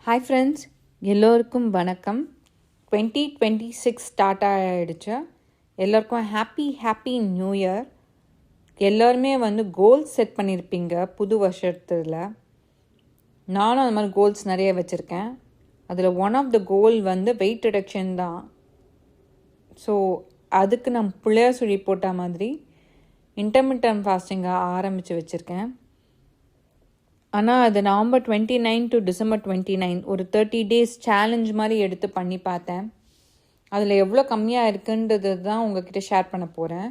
Hi friends, எல்லோருக்கும் வணக்கம். 2026 start ஆகிடுச்சு. எல்லோருக்கும் ஹாப்பி நியூ இயர். எல்லோருமே கோல்ஸ் செட் பண்ணியிருப்பீங்க புது வருஷத்தில். நானும் அந்த மாதிரி கோல்ஸ் நிறைய வச்சுருக்கேன். அதில் one of the goal weight reduction தான். ஸோ அதுக்கு நான் பிள்ளையார் சுழி போட்ட மாதிரி இன்டர்மிட்டன்ட் ஃபாஸ்டிங்கை ஆரம்பித்து வச்சுருக்கேன். ஆனால் அது நவம்பர் 29 டு டிசம்பர் 29 ஒரு 30 days சேலஞ்ச் மாதிரி எடுத்து பண்ணி பார்த்தேன். அதில் எவ்வளோ கம்மியாக இருக்குன்றது தான் உங்ககிட்ட ஷேர் பண்ண போகிறேன்.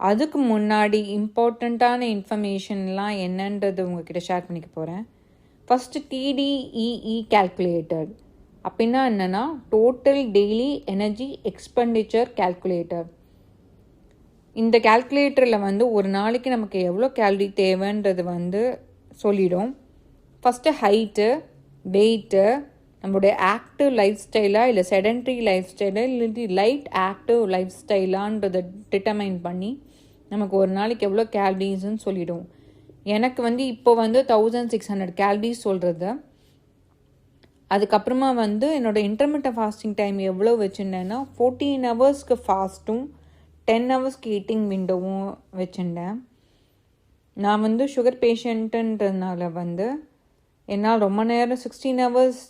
அதுக்கு முன்னாடி இம்பார்ட்டண்ட்டான இன்ஃபர்மேஷன்லாம் என்னன்றது உங்ககிட்ட ஷேர் பண்ணிக்க போகிறேன். ஃபஸ்ட்டு TDEE கேல்குலேட்டர் அப்படின்னா என்னென்னா total daily energy expenditure calculator. இந்த கேல்குலேட்டரில் ஒரு நாளைக்கு நமக்கு எவ்வளோ கேலரி தேவைன்றது சொல்லிடும். ஃபஸ்ட்டு ஹைட்டு, வெயிட்டு, நம்மளுடைய ஆக்டிவ் லைஃப் ஸ்டைலாக இல்லை செடன்ட்ரி லைஃப் ஸ்டைலாக இல்லை லைட் ஆக்டிவ் லைஃப் ஸ்டைலான்றதை டிட்டர்மைன் பண்ணி நமக்கு ஒரு நாளைக்கு எவ்வளோ கேலரிஸ்ன்னு சொல்லிடும். எனக்கு இப்போ 1600 கேலரிஸ் சொல்கிறது. அதுக்கப்புறமா என்னோடய இன்டர்மிட்டன்ட் ஃபாஸ்டிங் டைம் எவ்வளோ வச்சுருந்தேன்னா 14 ஹவர்ஸ்க்கு ஃபாஸ்ட்டும் 10 ஹவர்ஸ்க்கு ஈட்டிங் விண்டோவும் வச்சுருந்தேன். நான் சுகர் பேஷண்ட்டுன்றதுனால என்னால் ரொம்ப நேரம் 16 ஹவர்ஸ்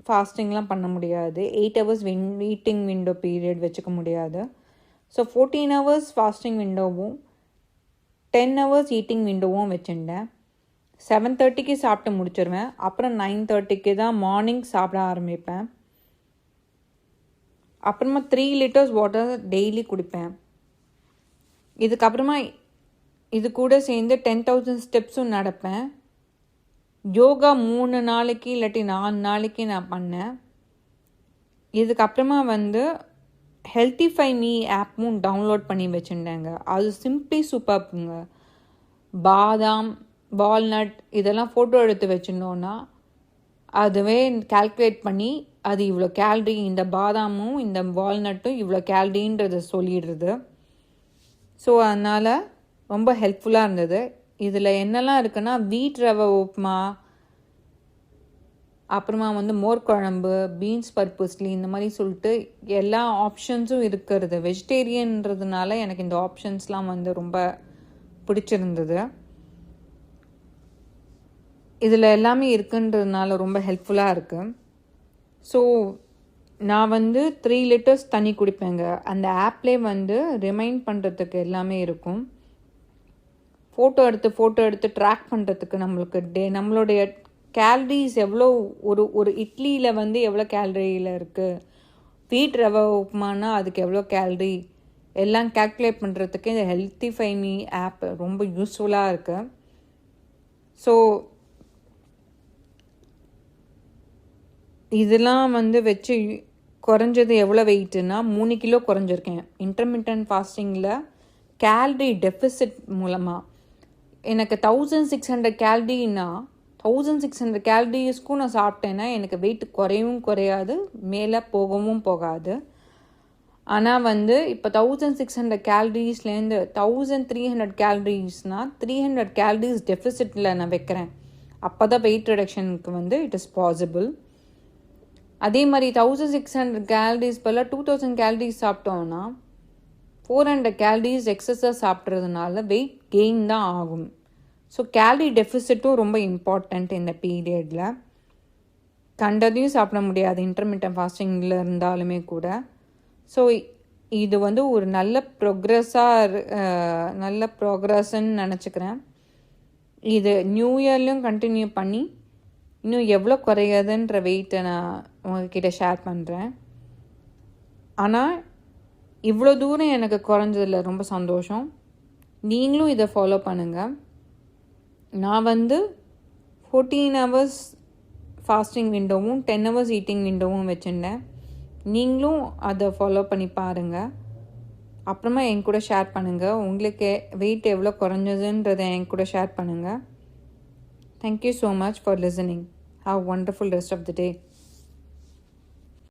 ஃபாஸ்டிங்லாம் பண்ண முடியாது. 8 ஹவர்ஸ் ஈட்டிங் விண்டோ பீரியட் வச்சுக்க முடியாது. ஸோ 14 ஹவர்ஸ் ஃபாஸ்டிங் விண்டோவும் 10 ஹவர்ஸ் ஈட்டிங் விண்டோவும் வச்சுட்டேன். 7:30க்கு சாப்பிட்டு முடிச்சிடுவேன். அப்புறம் 9:30க்கு தான் மார்னிங் சாப்பிட ஆரம்பிப்பேன். அப்புறமா 3 liters வாட்டர் டெய்லி குடிப்பேன். இதுக்கப்புறமா இது கூட சேர்ந்து 10,000 ஸ்டெப்ஸும் நடப்பேன். யோகா 3 நாளைக்கு இல்லாட்டி 4 நாளைக்கு நான் பண்ணேன். இதுக்கப்புறமா ஹெல்த்திஃபை மீ ஆப்பும் டவுன்லோட் பண்ணி வச்சுருந்தேங்க. அது சிம்பிளி சூப்பர்ங்க. பாதாம், வால்நட் இதெல்லாம் ஃபோட்டோ எடுத்து வச்சுருந்தோன்னா அதுவே கால்குலேட் பண்ணி அது இவ்வளோ கேலரி, இந்த பாதாமும் இந்த வால்நட்டும் இவ்வளோ கேலரின்றதை சொல்லிடுறது. ஸோ அதனால் ரொம்ப ஹெல்ப்ஃபுல்லாக இருந்தது. இதில் என்னெல்லாம் இருக்குன்னா வீட் ரவை உப்புமா, அப்புறமா மோர் குழம்பு, பீன்ஸ் பர்பஸ்லி இந்த மாதிரி சொல்லிட்டு எல்லா ஆப்ஷன்ஸும் இருக்கிறது. வெஜிடேரியன்றதுனால எனக்கு இந்த ஆப்ஷன்ஸ்லாம் ரொம்ப பிடிச்சிருந்தது. இதில் எல்லாமே இருக்குன்றதுனால ரொம்ப ஹெல்ப்ஃபுல்லாக இருக்குது. ஸோ நான் 3 liters தண்ணி குடிப்பேங்க. அந்த ஆப்லேயே ரிமைண்ட் பண்ணுறதுக்கு எல்லாமே இருக்கும். ஃபோட்டோ எடுத்து ட்ராக் பண்ணுறதுக்கு நம்மளுடைய கேலரிஸ் எவ்வளோ ஒரு இட்லியில் எவ்வளோ கேலரியில் இருக்குது, வீட் ரவை உப்புமானா அதுக்கு எவ்வளோ கேலரி எல்லாம் கேல்குலேட் பண்ணுறதுக்கு இந்த ஹெல்த்திஃபை மீ ஆப் ரொம்ப யூஸ்ஃபுல்லாக இருக்குது. ஸோ இதெல்லாம் வச்சு குறைஞ்சது எவ்வளோ வெயிட்டுன்னா 3 கிலோ குறைஞ்சிருக்கேன் இன்டர்மிட்டன்ட் ஃபாஸ்டிங்கில் கேலரி டெஃபிசிட் மூலமாக. எனக்கு 1600 கேலரின்னா 1600 கேலரிஸ்க்கும் நான் சாப்பிட்டேன்னா எனக்கு வெயிட் குறையவும் குறையாது, மேலே போகவும் போகாது. ஆனால் இப்போ 1600 கேலரிஸ்லேருந்து 1300 கேலரிஸ்னால் 300 கேலரிஸ் டெஃபிசிட்டில் நான் வைக்கிறேன். அப்போ தான் வெயிட் ரிடக்ஷனுக்கு இட் இஸ் பாசிபிள். அதே மாதிரி 1600 கேலரிஸ் போல் 2000 கேலரிஸ் சாப்பிட்டோன்னா 400 கேலரிஸ் எக்ஸஸாக சாப்பிட்றதுனால வெயிட் கெயின் தான் ஆகும். ஸோ கேலரி டெஃபிசிட்டும் ரொம்ப இம்பார்ட்டண்ட் இந்த பீரியடில். கண்டதையும் சாப்பிட முடியாது இன்டர்மிட்டன்ட் ஃபாஸ்டிங்கில் இருந்தாலுமே கூட. ஸோ இது ஒரு நல்ல ப்ரோக்ரஸ்ன்னு நினச்சிக்கிறேன். இது நியூ இயர்லேயும் கண்டினியூ பண்ணி இன்னும் எவ்வளோ குறையாதுன்ற வெயிட்டை நான் உங்ககிட்ட ஷேர் பண்ணுறேன். ஆனால் இவ்வளோ தூரம் எனக்கு குறைஞ்சதில் ரொம்ப சந்தோஷம். நீங்களும் இதை ஃபாலோ பண்ணுங்கள். நான் 14 ஹவர்ஸ் ஃபாஸ்டிங் விண்டோவும் 10 ஹவர்ஸ் ஈட்டிங் விண்டோவும் வச்சுருந்தேன். நீங்களும் அதை ஃபாலோ பண்ணி பாருங்கள். அப்புறமா என் கூட ஷேர் பண்ணுங்கள். உங்களுக்கு வெயிட் எவ்வளோ குறைஞ்சதுன்றதை என் கூட ஷேர் பண்ணுங்கள். Thank you so much for listening. Have a wonderful rest of the day.